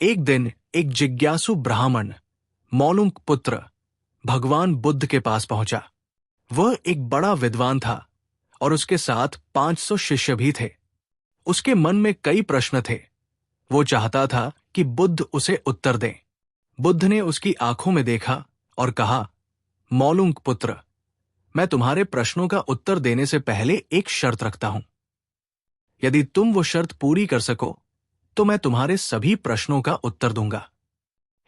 एक दिन एक जिज्ञासु ब्राह्मण मौलुंक पुत्र भगवान बुद्ध के पास पहुंचा। वह एक बड़ा विद्वान था और उसके साथ 500 शिष्य भी थे। उसके मन में कई प्रश्न थे। वो चाहता था कि बुद्ध उसे उत्तर दें। बुद्ध ने उसकी आंखों में देखा और कहा, मौलुंक पुत्र, मैं तुम्हारे प्रश्नों का उत्तर देने से पहले एक शर्त रखता हूं। यदि तुम वो शर्त पूरी कर सको तो मैं तुम्हारे सभी प्रश्नों का उत्तर दूंगा।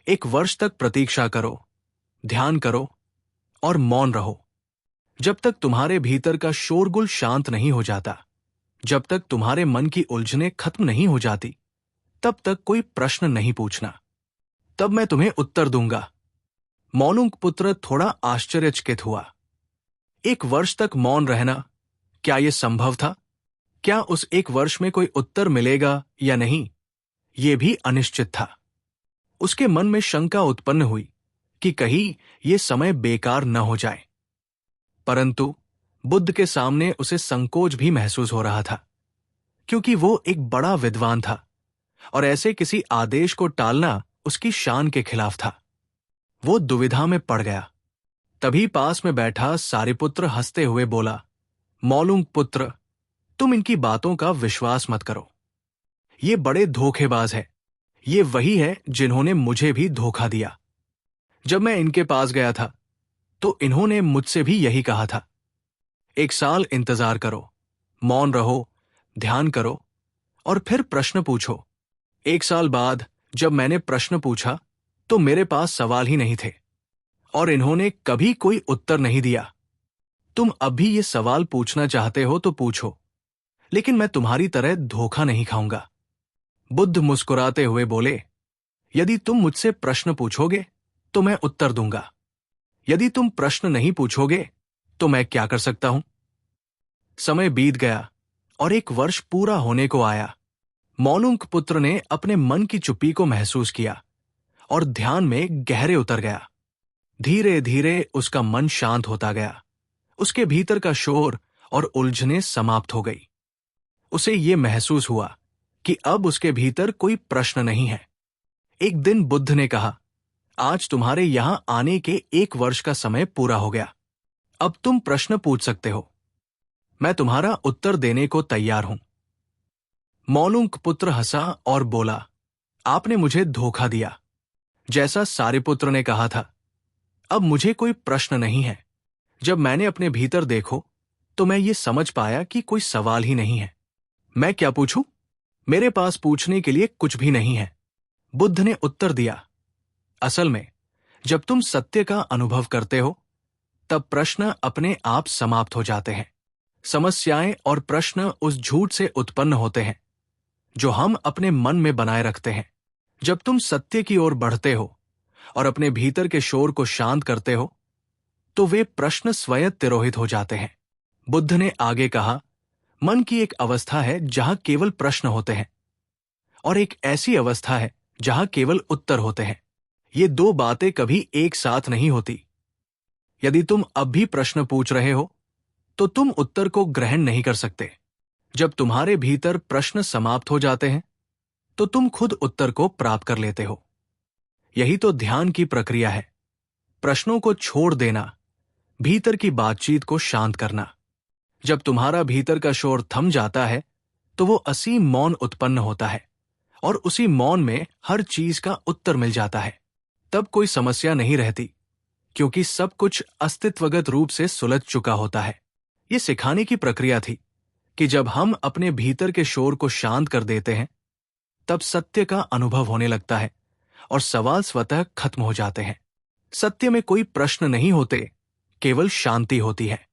1 वर्ष तक प्रतीक्षा करो, ध्यान करो और मौन रहो। जब तक तुम्हारे भीतर का शोरगुल शांत नहीं हो जाता, जब तक तुम्हारे मन की उलझनें खत्म नहीं हो जाती, तब तक कोई प्रश्न नहीं पूछना। तब मैं तुम्हें उत्तर दूंगा। मौलुंक पुत्र थोड़ा आश्चर्यचकित हुआ। 1 वर्ष तक मौन रहना, क्या यह संभव था? क्या उस 1 वर्ष में कोई उत्तर मिलेगा या नहीं, यह भी अनिश्चित था। उसके मन में शंका उत्पन्न हुई कि कहीं यह समय बेकार न हो जाए। परंतु बुद्ध के सामने उसे संकोच भी महसूस हो रहा था, क्योंकि वो एक बड़ा विद्वान था और ऐसे किसी आदेश को टालना उसकी शान के खिलाफ था। वो दुविधा में पड़ गया। तभी पास में बैठा सारिपुत्र हंसते हुए बोला, मौलुंक पुत्र, तुम इनकी बातों का विश्वास मत करो। ये बड़े धोखेबाज है। ये वही है जिन्होंने मुझे भी धोखा दिया। जब मैं इनके पास गया था तो इन्होंने मुझसे भी यही कहा था। 1 साल इंतजार करो, मौन रहो, ध्यान करो और फिर प्रश्न पूछो। 1 साल बाद जब मैंने प्रश्न पूछा तो मेरे पास सवाल ही नहीं थे और इन्होंने कभी कोई उत्तर नहीं दिया। तुम अब भी ये सवाल पूछना चाहते हो तो पूछो, लेकिन मैं तुम्हारी तरह धोखा नहीं खाऊंगा। बुद्ध मुस्कुराते हुए बोले, यदि तुम मुझसे प्रश्न पूछोगे तो मैं उत्तर दूंगा। यदि तुम प्रश्न नहीं पूछोगे तो मैं क्या कर सकता हूं? समय बीत गया और 1 वर्ष पूरा होने को आया। मौलुंक पुत्र ने अपने मन की चुप्पी को महसूस किया और ध्यान में गहरे उतर गया। धीरे धीरे उसका मन शांत होता गया। उसके भीतर का शोर और उलझनें समाप्त हो गई। उसे यह महसूस हुआ कि अब उसके भीतर कोई प्रश्न नहीं है। एक दिन बुद्ध ने कहा, आज तुम्हारे यहां आने के 1 वर्ष का समय पूरा हो गया। अब तुम प्रश्न पूछ सकते हो। मैं तुम्हारा उत्तर देने को तैयार हूं। मौलुंक पुत्र हंसा और बोला, आपने मुझे धोखा दिया। जैसा सारिपुत्र ने कहा था, अब मुझे कोई प्रश्न नहीं है। जब मैंने अपने भीतर देखो तो मैं ये समझ पाया कि कोई सवाल ही नहीं है। मैं क्या पूछूं? मेरे पास पूछने के लिए कुछ भी नहीं है। बुद्ध ने उत्तर दिया, असल में जब तुम सत्य का अनुभव करते हो तब प्रश्न अपने आप समाप्त हो जाते हैं। समस्याएं और प्रश्न उस झूठ से उत्पन्न होते हैं जो हम अपने मन में बनाए रखते हैं। जब तुम सत्य की ओर बढ़ते हो और अपने भीतर के शोर को शांत करते हो तो वे प्रश्न स्वयं तिरोहित हो जाते हैं। बुद्ध ने आगे कहा, मन की एक अवस्था है जहां केवल प्रश्न होते हैं और एक ऐसी अवस्था है जहां केवल उत्तर होते हैं। ये 2 बातें कभी एक साथ नहीं होती। यदि तुम अब भी प्रश्न पूछ रहे हो तो तुम उत्तर को ग्रहण नहीं कर सकते। जब तुम्हारे भीतर प्रश्न समाप्त हो जाते हैं तो तुम खुद उत्तर को प्राप्त कर लेते हो। यही तो ध्यान की प्रक्रिया है। प्रश्नों को छोड़ देना, भीतर की बातचीत को शांत करना। जब तुम्हारा भीतर का शोर थम जाता है तो वो असीम मौन उत्पन्न होता है और उसी मौन में हर चीज का उत्तर मिल जाता है। तब कोई समस्या नहीं रहती, क्योंकि सब कुछ अस्तित्वगत रूप से सुलझ चुका होता है। ये सिखाने की प्रक्रिया थी कि जब हम अपने भीतर के शोर को शांत कर देते हैं तब सत्य का अनुभव होने लगता है और सवाल स्वतः खत्म हो जाते हैं। सत्य में कोई प्रश्न नहीं होते, केवल शांति होती है।